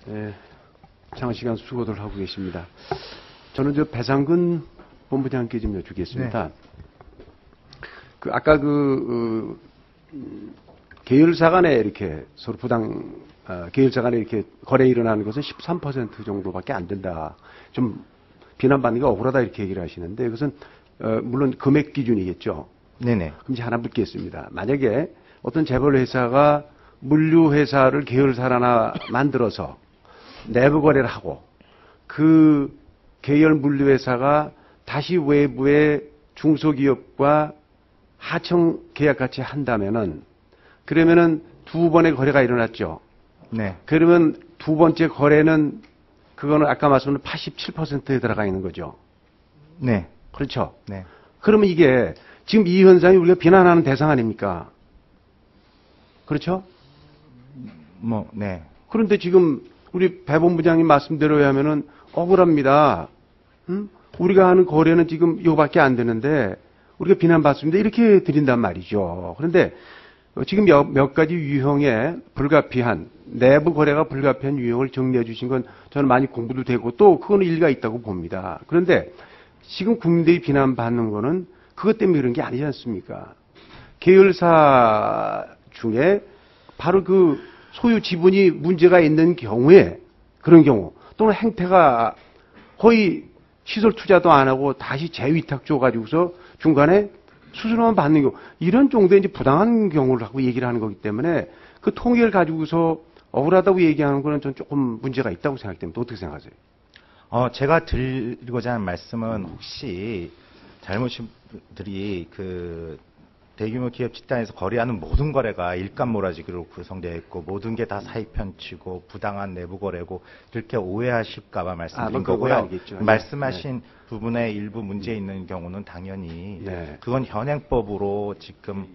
예, 장시간 수고들 하고 계십니다. 저는 저 배상근 본부장께 좀 여쭙겠습니다. 네. 아까 계열사 간에 이렇게 서로 계열사 간에 이렇게 거래 일어나는 것은 13% 정도밖에 안 된다. 좀 비난받는 게 억울하다 이렇게 얘기를 하시는데 그것은 물론 금액 기준이겠죠. 네네. 그럼 이제 하나 묻겠습니다. 만약에 어떤 재벌 회사가 물류 회사를 계열사를 하나 만들어서 내부 거래를 하고 그 계열 물류 회사가 다시 외부의 중소기업과 하청 계약 같이 한다면은 그러면은 두 번의 거래가 일어났죠. 네. 그러면 두 번째 거래는 그거는 아까 말씀드린 87%에 들어가 있는 거죠. 네. 그렇죠. 네. 그러면 이게 지금 이 현상이 우리가 비난하는 대상 아닙니까? 그렇죠? 네. 그런데 지금 우리 배 본부장님 말씀대로 하면은 억울합니다. 우리가 하는 거래는 지금 이거밖에 안 되는데 우리가 비난받습니다. 이렇게 드린단 말이죠. 그런데 지금 몇 가지 유형의 불가피한 내부 거래가 불가피한 유형을 정리해 주신 건 저는 많이 공부도 되고 또 그거는 일리가 있다고 봅니다. 그런데 지금 국민들이 비난받는 거는 그것 때문에 그런 게 아니지 않습니까? 계열사 중에 바로 그 소유 지분이 문제가 있는 경우에 그런 경우 또는 행태가 거의 시설 투자도 안 하고 다시 재위탁 줘가지고서 중간에 수수료만 받는 경우 이런 정도의 이제 부당한 경우를 하고 얘기를 하는 거기 때문에 그 통계를 가지고서 억울하다고 얘기하는 거는 전 조금 문제가 있다고 생각됩니다. 어떻게 생각하세요? 제가 드리고자 하는 말씀은 혹시 잘못인 분들이 대규모 기업 집단에서 거래하는 모든 거래가 일감 몰아주기로 구성되어 있고 모든 게 다 사익 편취고 부당한 내부 거래고 이렇게 오해하실까봐 말씀드린 거고요. 알겠죠. 말씀하신 부분에 일부 문제 있는 경우는 당연히 그건 현행법으로 지금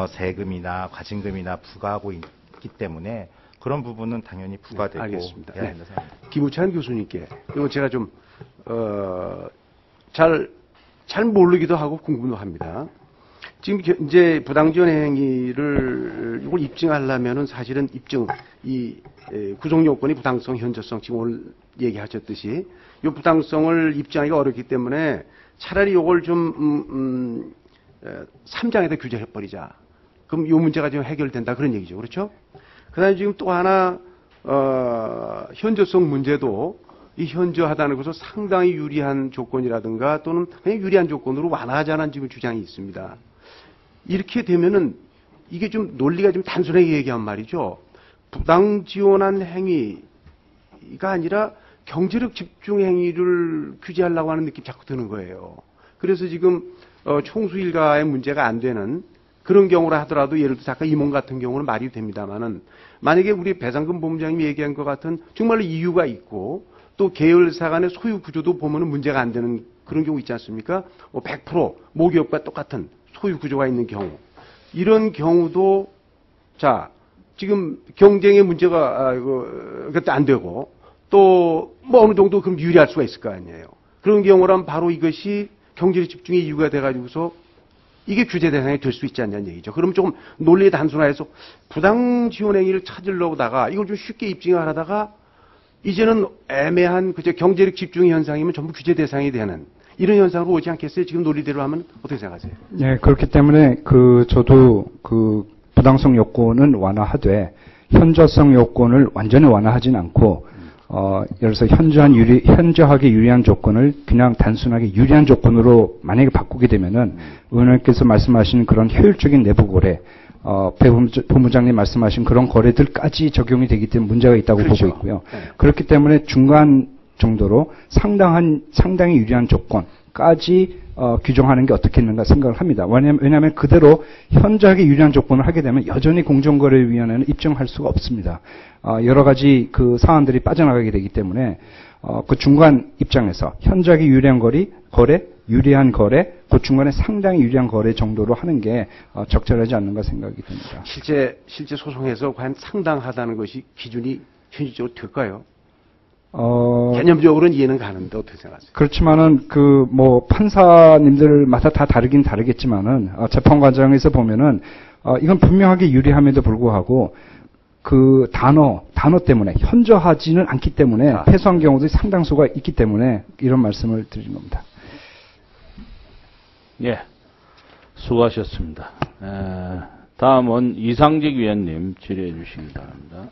세금이나 과징금이나 부과하고 있기 때문에 그런 부분은 당연히 부과되고. 알겠습니다. 김우찬 교수님께 이거 제가 좀 잘 모르기도 하고 궁금도 합니다. 지금 이제 부당지원 행위를 이걸 입증하려면은 사실은 구성 요건이 부당성, 현저성 지금 오늘 얘기하셨듯이 이 부당성을 입증하기가 어렵기 때문에 차라리 이걸 좀 3장에다 규제해 버리자. 그럼 이 문제가 지금 해결된다 그런 얘기죠, 그렇죠? 그다음에 지금 또 하나 현저성 문제도 이 현저하다는 것은 상당히 유리한 조건이라든가 또는 그냥 유리한 조건으로 완화하자는 지금 주장이 있습니다. 이렇게 되면은 이게 좀 논리가 좀 단순하게 얘기한 말이죠. 부당 지원한 행위가 아니라 경제력 집중 행위를 규제하려고 하는 느낌이 자꾸 드는 거예요. 그래서 지금 총수 일가의 문제가 안 되는 그런 경우라 하더라도 예를 들어서 아까 임원 같은 경우는 말이 됩니다만은 만약에 우리 배상근 본부장님이 얘기한 것 같은 정말로 이유가 있고 또 계열사 간의 소유 구조도 보면은 문제가 안 되는 그런 경우 있지 않습니까? 100% 모기업과 똑같은 소유 구조가 있는 경우. 이런 경우도, 지금 경쟁의 문제가, 그것도 안 되고, 또, 어느 정도 그럼 유리할 수가 있을 거 아니에요. 그런 경우라면 바로 이것이 경제력 집중의 이유가 돼가지고서 이게 규제 대상이 될 수 있지 않냐는 얘기죠. 그럼 조금 논리에 단순화해서 부당 지원 행위를 찾으려다가 이걸 좀 쉽게 입증을 하다가 이제는 애매한 경제력 집중 현상이면 전부 규제 대상이 되는 이런 현상으로 오지 않겠어요? 지금 논리대로 하면 어떻게 생각하세요? 네, 그렇기 때문에 저도 부당성 요건은 완화하되 현저성 요건을 완전히 완화하진 않고 예를 들어서 현저하게 유리한 조건을 그냥 단순하게 유리한 조건으로 만약에 바꾸게 되면은 의원님께서 말씀하신 그런 효율적인 내부 거래, 배 본부장님 말씀하신 그런 거래들까지 적용이 되기 때문에 문제가 있다고 보고 있고요. 그렇기 때문에 중간 정도로 상당히 유리한 조건까지 규정하는 게 어떻겠는가 생각을 합니다. 왜냐하면 그대로 현저하게 유리한 조건을 하게 되면 여전히 공정거래위원회는 입증할 수가 없습니다. 여러 가지 그 사안들이 빠져나가게 되기 때문에 그 중간 입장에서 현저하게 유리한 유리한 거래, 그 중간에 상당히 유리한 거래 정도로 하는 게 적절하지 않는가 생각이 듭니다. 실제 소송에서 과연 상당하다는 것이 기준이 현실적으로 될까요? 개념적으로는 이해는 가는데 어떻게 생각하세요? 그렇지만은 판사님들마다 다 다르긴 다르겠지만은 재판 과정에서 보면은 이건 분명하게 유리함에도 불구하고 그 단어 때문에 현저하지는 않기 때문에 패소한 경우들이 상당수가 있기 때문에 이런 말씀을 드리는 겁니다. 예, 수고하셨습니다. 다음은 이상직 위원님 질의해 주시기 바랍니다.